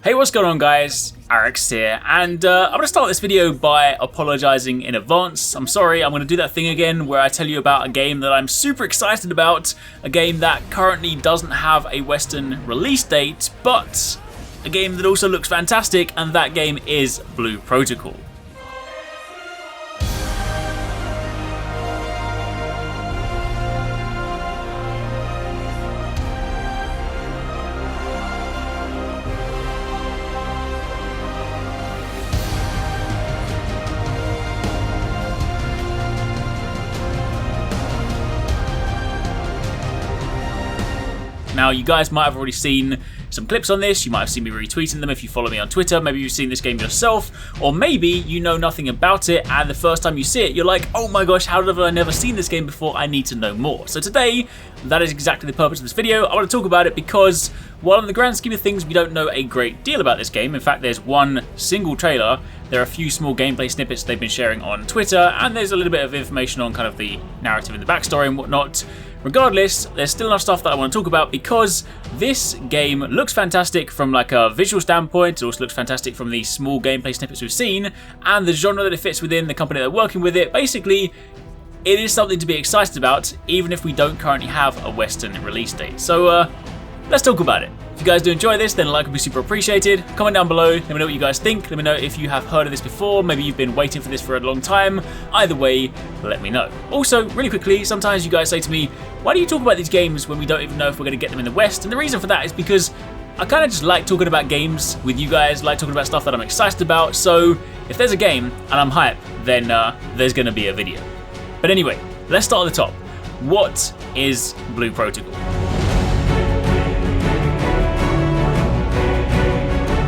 Hey, what's going on guys? Arekkz here, and I'm going to start this video by apologising in advance. I'm sorry, I'm going to do that thing again where I tell you about a game that I'm super excited about, a game that currently doesn't have a Western release date, but a game that also looks fantastic, and that game is Blue Protocol. Now, you guys might have already seen some clips on this, you might have seen me retweeting them if you follow me on Twitter, maybe you've seen this game yourself, or maybe you know nothing about it and the first time you see it, you're like, oh my gosh, how have I never seen this game before? I need to know more. So today, that is exactly the purpose of this video. I want to talk about it because, while in the grand scheme of things, we don't know a great deal about this game. In fact, there's one single trailer, there are a few small gameplay snippets they've been sharing on Twitter, and there's a little bit of information on kind of the narrative and the backstory and whatnot. Regardless, there's still enough stuff that I want to talk about because this game looks fantastic from like a visual standpoint. It also looks fantastic from the small gameplay snippets we've seen and the genre that it fits within, the company that are working with it. Basically, it is something to be excited about even if we don't currently have a Western release date. So let's talk about it. If you guys do enjoy this, then a like would be super appreciated. Comment down below, let me know what you guys think. Let me know if you have heard of this before. Maybe you've been waiting for this for a long time. Either way, let me know. Also, really quickly, sometimes you guys say to me, why do you talk about these games when we don't even know if we're going to get them in the West? And the reason for that is because I kind of just like talking about games with you guys, like talking about stuff that I'm excited about. So if there's a game and I'm hyped, then there's going to be a video. But anyway, let's start at the top. What is Blue Protocol?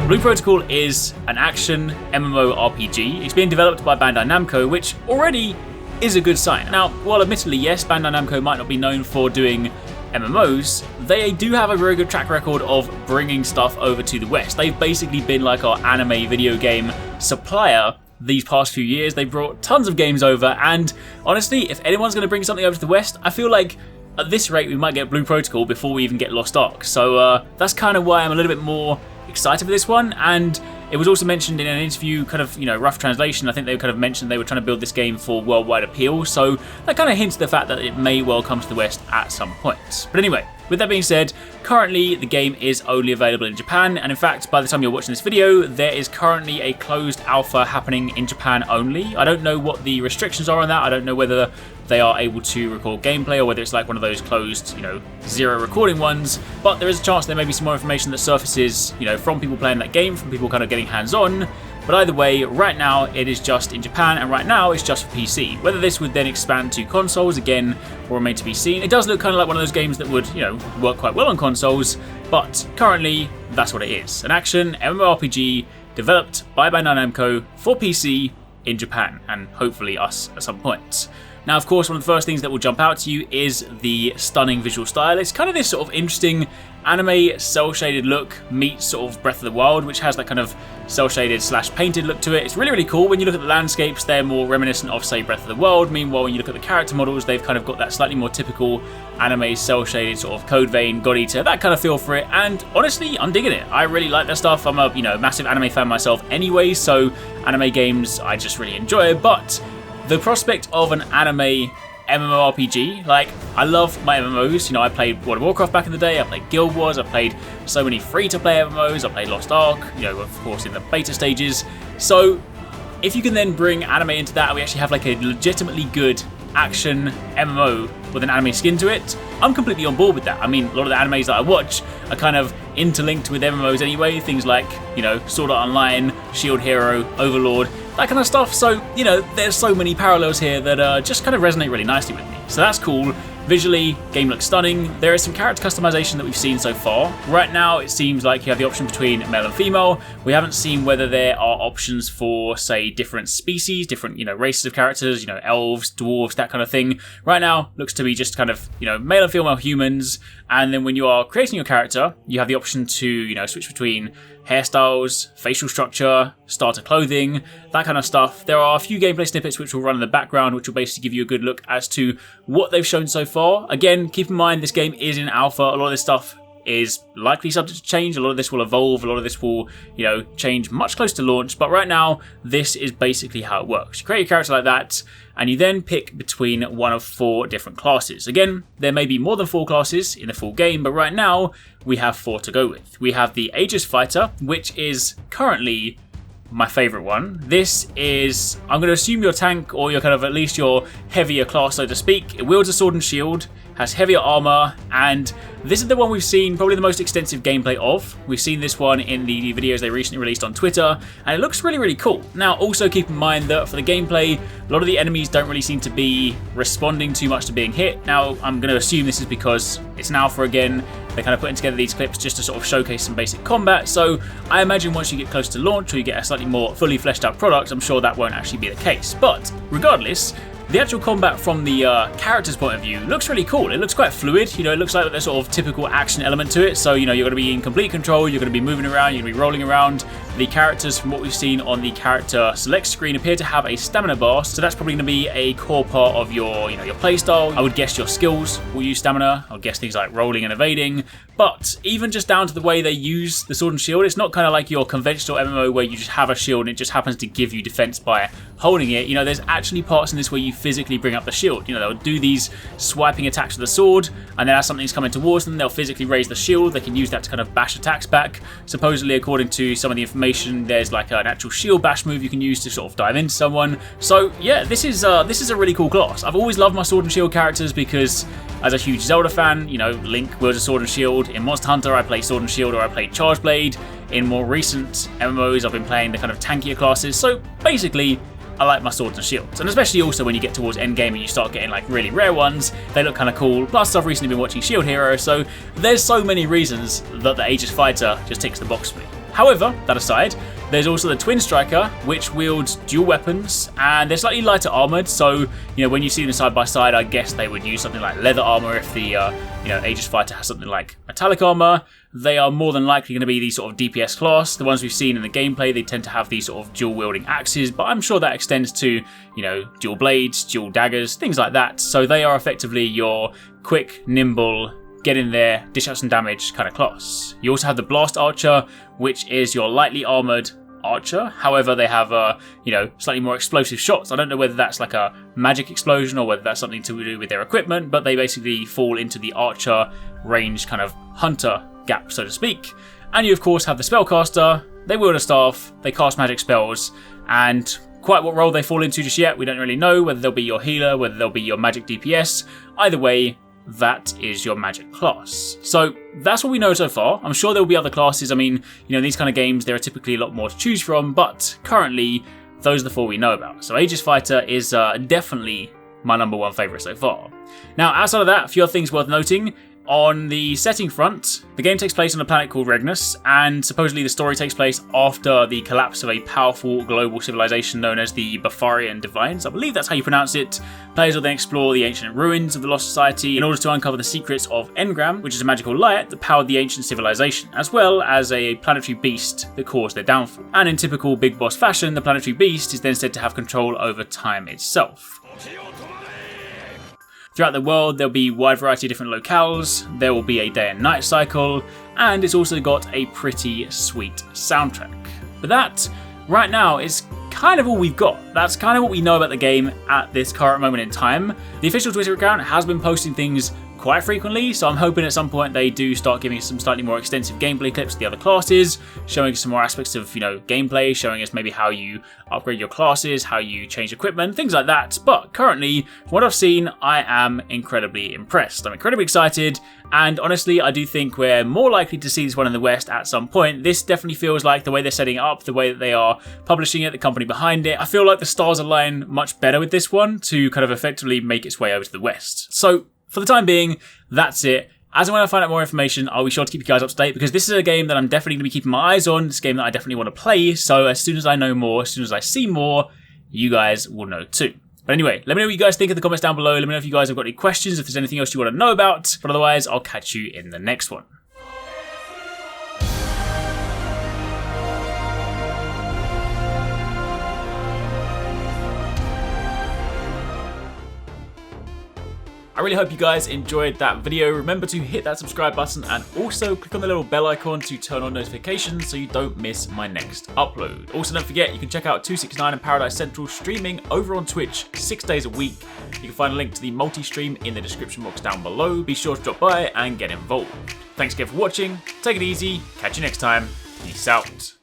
Blue Protocol is an action MMO RPG. It's being developed by Bandai Namco, which already is a good sign. Now, while admittedly, yes, Bandai Namco might not be known for doing MMOs, they do have a very good track record of bringing stuff over to the West. They've basically been like our anime video game supplier these past few years. They brought tons of games over, and honestly, if anyone's going to bring something over to the West, I feel like at this rate we might get Blue Protocol before we even get Lost Ark. So that's kind of why I'm a little bit more excited for this one. And it was also mentioned in an interview, kind of, rough translation, I think they kind of mentioned they were trying to build this game for worldwide appeal, so that kind of hints at the fact that it may well come to the West at some point. But anyway, with that being said, currently the game is only available in Japan, and in fact, by the time you're watching this video, there is currently a closed alpha happening in Japan only. I don't know what the restrictions are on that. I don't know whether they are able to record gameplay or whether it's like one of those closed, zero recording ones, but there is a chance there may be some more information that surfaces, from people playing that game, from people kind of getting hands-on. But either way, right now it is just in Japan, and right now it's just for PC. Whether this would then expand to consoles, again, will remain to be seen. It does look kind of like one of those games that would, work quite well on consoles, but currently that's what it is. An action MMORPG developed by Bandai Namco for PC in Japan, and hopefully us at some point. Now, of course, one of the first things that will jump out to you is the stunning visual style. It's kind of this sort of interesting anime cel-shaded look meets sort of Breath of the Wild, which has that kind of cel-shaded / painted look to it. It's really, really cool. When you look at the landscapes, they're more reminiscent of, say, Breath of the Wild. Meanwhile, when you look at the character models, they've kind of got that slightly more typical anime cel-shaded sort of Code Vein, God Eater, that kind of feel for it. And honestly, I'm digging it. I really like that stuff. I'm a, massive anime fan myself anyway, so anime games I just really enjoy. But the prospect of an anime MMORPG, like, I love my MMOs. I played World of Warcraft back in the day, I played Guild Wars, I played so many free-to-play MMOs, I played Lost Ark, of course in the beta stages. So if you can then bring anime into that, and we actually have like a legitimately good action MMO with an anime skin to it, I'm completely on board with that. I mean, a lot of the animes that I watch are kind of interlinked with MMOs anyway, things like, Sword Art Online, Shield Hero, Overlord, that kind of stuff. So, there's so many parallels here that just kind of resonate really nicely with me. So that's cool. Visually, game looks stunning. There is some character customization that we've seen so far. Right now, it seems like you have the option between male and female. We haven't seen whether there are options for, say, different species, different, races of characters, elves, dwarves, that kind of thing. Right now, looks to be just kind of, male and female humans. And then when you are creating your character, you have the option to, switch between hairstyles, facial structure, starter clothing, that kind of stuff. There are a few gameplay snippets which will run in the background, which will basically give you a good look as to what they've shown so far. Again, keep in mind this game is in alpha. A lot of this stuff is likely subject to change. A lot of this will evolve, a lot of this will, change much closer to launch, but right now, this is basically how it works. You create a character like that, and you then pick between one of 4 different classes. Again, there may be more than 4 classes in the full game, but right now, we have 4 to go with. We have the Aegis Fighter, which is currently my favourite one. This is, I'm going to assume your tank, or your kind of at least your heavier class, so to speak. It wields a sword and shield, has heavier armour, and this is the one we've seen probably the most extensive gameplay of. We've seen this one in the videos they recently released on Twitter, and it looks really, really cool. Now, also keep in mind that for the gameplay, a lot of the enemies don't really seem to be responding too much to being hit. Now, I'm going to assume this is because it's an alpha again. They're kind of putting together these clips just to sort of showcase some basic combat, so I imagine once you get close to launch or you get a slightly more fully fleshed out product, I'm sure that won't actually be the case. But regardless, the actual combat from the character's point of view looks really cool. It looks quite fluid. It looks like there's sort of typical action element to it. So, you're going to be in complete control. You're going to be moving around. You're going to be rolling around. The characters, from what we've seen on the character select screen, appear to have a stamina bar. So that's probably going to be a core part of your, your playstyle. I would guess your skills will use stamina. I would guess things like rolling and evading. But even just down to the way they use the sword and shield, it's not kind of like your conventional MMO where you just have a shield and it just happens to give you defense by holding it. There's actually parts in this where you physically bring up the shield. They'll do these swiping attacks with the sword, and then as something's coming towards them, they'll physically raise the shield. They can use that to kind of bash attacks back. Supposedly, according to some of the information, there's like an actual shield bash move you can use to sort of dive into someone. So yeah, this is a really cool class. I've always loved my sword and shield characters because, as a huge Zelda fan, Link wields a sword and shield. In Monster Hunter, I play sword and shield, or I play Charge Blade. In more recent MMOs, I've been playing the kind of tankier classes. So basically, I like my swords and shields, and especially also when you get towards endgame and you start getting like really rare ones, they look kind of cool. Plus, I've recently been watching Shield Hero, so there's so many reasons that the Aegis Fighter just ticks the box for me. However, that aside, there's also the Twin Striker, which wields dual weapons, and they're slightly lighter armoured, so, when you see them side by side, I guess they would use something like leather armour if the, Aegis Fighter has something like metallic armour. They are more than likely going to be the sort of DPS class. The ones we've seen in the gameplay, they tend to have these sort of dual-wielding axes, but I'm sure that extends to, dual blades, dual daggers, things like that. So they are effectively your quick, nimble, get in there, dish out some damage kind of class. You also have the Blast Archer, which is your lightly armoured archer. However, they have slightly more explosive shots. I don't know whether that's like a magic explosion or whether that's something to do with their equipment, but they basically fall into the archer range kind of hunter gap, so to speak. And you of course have the spellcaster. They wield a staff, they cast magic spells, and quite what role they fall into just yet, we don't really know, whether they'll be your healer, whether they'll be your magic DPS. Either way, that is your magic class. So that's what we know so far. I'm sure there will be other classes. I mean, in these kind of games, there are typically a lot more to choose from, but currently, those are the 4 we know about. So Aegis Fighter is definitely my number 1 favourite so far. Now, outside of that, a few other things worth noting. On the setting front, the game takes place on a planet called Regnus, and supposedly the story takes place after the collapse of a powerful global civilization known as the Bafarian Divines. I believe that's how you pronounce it. Players will then explore the ancient ruins of the Lost Society in order to uncover the secrets of Engram, which is a magical light that powered the ancient civilization, as well as a planetary beast that caused their downfall. And in typical Big Boss fashion, the planetary beast is then said to have control over time itself. Throughout the world, there'll be a wide variety of different locales, there will be a day and night cycle, and it's also got a pretty sweet soundtrack. But that, right now, is kind of all we've got. That's kind of what we know about the game at this current moment in time. The official Twitter account has been posting things quite frequently, so I'm hoping at some point they do start giving us some slightly more extensive gameplay clips of the other classes, showing us some more aspects of, gameplay, showing us maybe how you upgrade your classes, how you change equipment, things like that. But currently, from what I've seen, I am incredibly impressed. I'm incredibly excited, and honestly, I do think we're more likely to see this one in the West at some point. This definitely feels like the way they're setting it up, the way that they are publishing it, the company behind it. I feel like the stars align much better with this one to kind of effectively make its way over to the West. So, for the time being, that's it. As and when I find out more information, I'll be sure to keep you guys up to date because this is a game that I'm definitely going to be keeping my eyes on. It's a game that I definitely want to play. So as soon as I know more, as soon as I see more, you guys will know too. But anyway, let me know what you guys think in the comments down below. Let me know if you guys have got any questions, if there's anything else you want to know about. But otherwise, I'll catch you in the next one. I really hope you guys enjoyed that video. Remember to hit that subscribe button and also click on the little bell icon to turn on notifications so you don't miss my next upload. Also, don't forget you can check out TwoSixNine and Paradise Central streaming over on Twitch 6 days a week. You can find a link to the multi-stream in the description box down below. Be sure to drop by and get involved. Thanks again for watching. Take it easy. Catch you next time. Peace out.